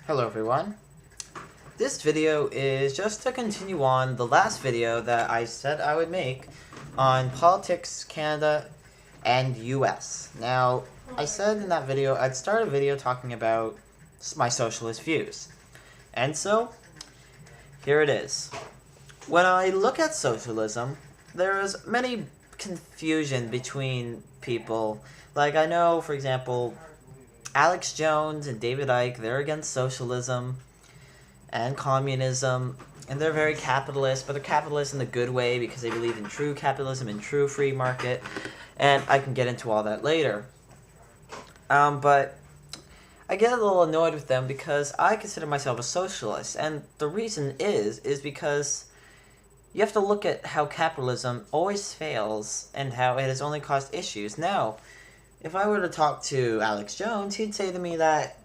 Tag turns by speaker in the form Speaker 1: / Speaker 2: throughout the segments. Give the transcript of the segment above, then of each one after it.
Speaker 1: Hello everyone. This video is just to continue on the last video that I said I would make on politics, Canada, and US. Now, I said in that video I'd start a video talking about my socialist views. And so, here it is. When I look at socialism, there is many confusion between people. Like, I know, for example, Alex Jones and David Icke, they're against socialism and communism, and they're very capitalist, but they're capitalist in the good way because they believe in true capitalism and true free market, and I can get into all that later. But I get a little annoyed with them because I consider myself a socialist, and the reason is because you have to look at how capitalism always fails and how it has only caused issues. Now, if I were to talk to Alex Jones, he'd say to me that,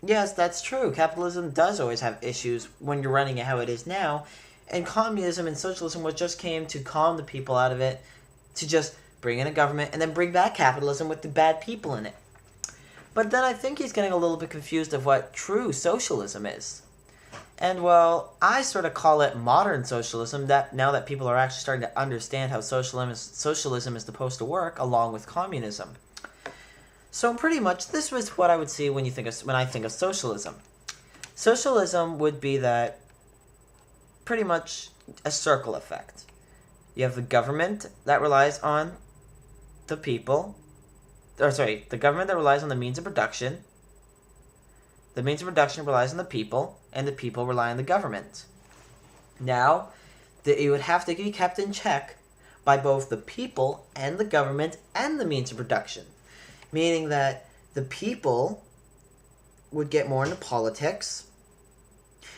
Speaker 1: yes, that's true. Capitalism does always have issues when you're running it how it is now. And communism and socialism just came to calm the people out of it, to just bring in a government and then bring back capitalism with the bad people in it. But then I think he's getting a little bit confused of what true socialism is. And, well, I sort of call it modern socialism, that now that people are actually starting to understand how socialism is supposed to work along with communism. So pretty much this was what I would see when I think of socialism. Socialism would be that pretty much a circle effect. You have the government that relies on the people, the government that relies on the means of production. The means of production relies on the people, and the people rely on the government. Now, it would have to be kept in check by both the people and the government and the means of production. Meaning that the people would get more into politics,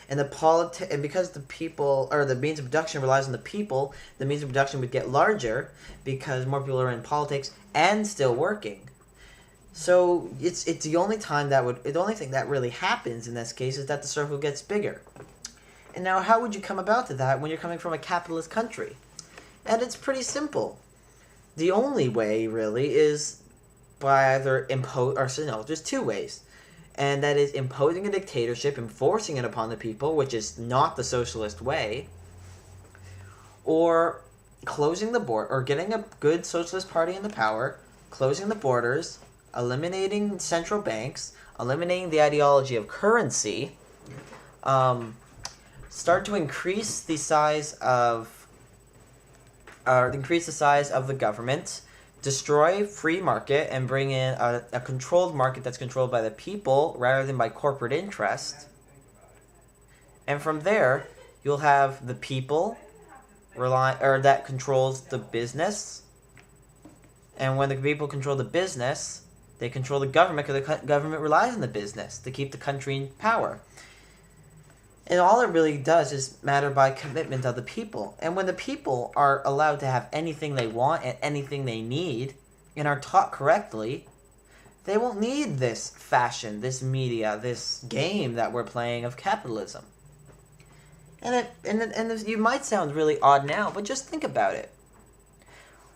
Speaker 1: and because the people, or the means of production relies on the people, the means of production would get larger because more people are in politics and still working. So it's the only thing that really happens in this case is that the circle gets bigger. And now, how would you come about to that when you're coming from a capitalist country? And it's pretty simple. The only way really is by either there's two ways, and that is imposing a dictatorship, enforcing it upon the people, which is not the socialist way, or closing the border, or getting a good socialist party in the power, closing the borders, eliminating central banks, eliminating the ideology of currency, start to increase the size of the government, destroy free market, and bring in a controlled market that's controlled by the people rather than by corporate interest. And from there, you'll have the people that controls the business. And when the people control the business, they control the government because the government relies on the business to keep the country in power. And all it really does is matter by commitment of the people. And when the people are allowed to have anything they want and anything they need and are taught correctly, they won't need this fashion, this media, this game that we're playing of capitalism. And you might sound really odd now, but just think about it.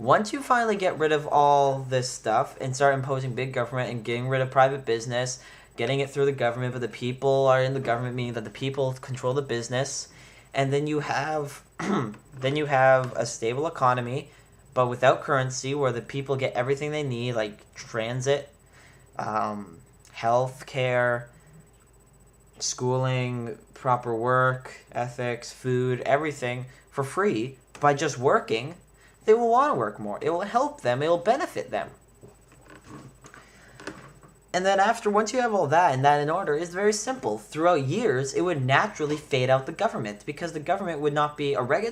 Speaker 1: Once you finally get rid of all this stuff and start imposing big government and getting rid of private business, getting it through the government, but the people are in the government, meaning that the people control the business, and then you have a stable economy, but without currency, where the people get everything they need, like transit, health care, schooling, proper work, ethics, food, everything for free by just working. They will want to work more. It will help them. It will benefit them. And then once you have all that and that in order, it's very simple. Throughout years, it would naturally fade out the government because the government would not be regulating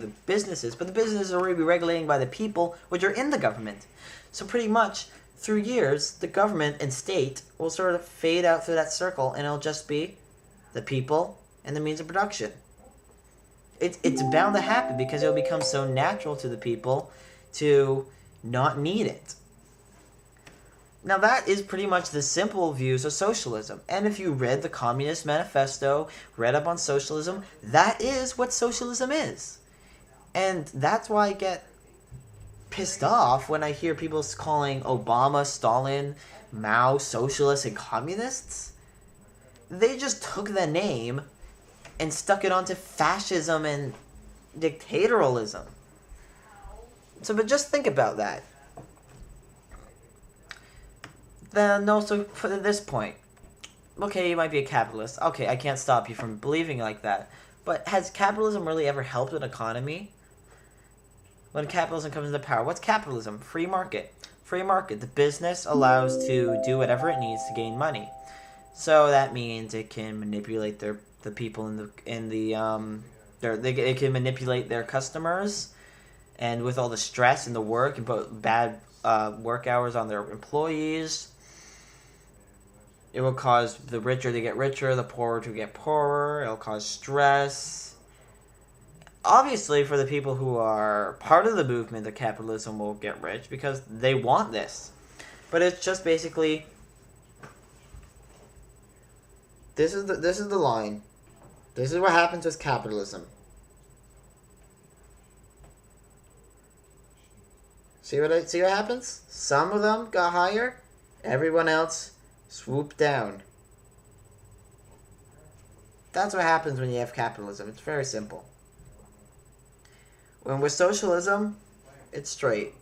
Speaker 1: the businesses, but the businesses are already be regulating by the people, which are in the government. So pretty much through years, the government and state will sort of fade out through that circle, and it'll just be the people and the means of production. It's bound to happen because it'll become so natural to the people to not need it. Now that is pretty much the simple views of socialism. And if you read the Communist Manifesto, read up on socialism, that is what socialism is. And that's why I get pissed off when I hear people calling Obama, Stalin, Mao socialists and communists. They just took the name and stuck it onto fascism and dictatorialism. So, but just think about that. Then also, for this point, okay, you might be a capitalist. Okay, I can't stop you from believing like that. But has capitalism really ever helped an economy? When capitalism comes into power, what's capitalism? Free market. Free market. The business allows to do whatever it needs to gain money. So that means it can manipulate the people it can manipulate their customers, and with all the stress and the work and put bad work hours on their employees, it will cause the richer to get richer, the poorer to get poorer. It'll cause stress. Obviously, for the people who are part of the movement, that capitalism will get rich because they want this. But it's just basically, this is the line. This is what happens with capitalism. See what happens? Some of them got higher, everyone else swooped down. That's what happens when you have capitalism. It's very simple. When with socialism, it's straight.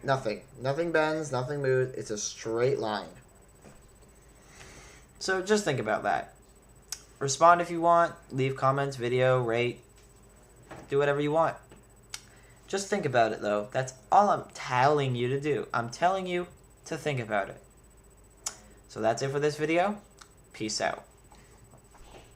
Speaker 1: Nothing bends, nothing moves. It's a straight line. So just think about that. Respond if you want. Leave comments, video, rate. Do whatever you want. Just think about it, though. That's all I'm telling you to do. I'm telling you to think about it. So that's it for this video. Peace out.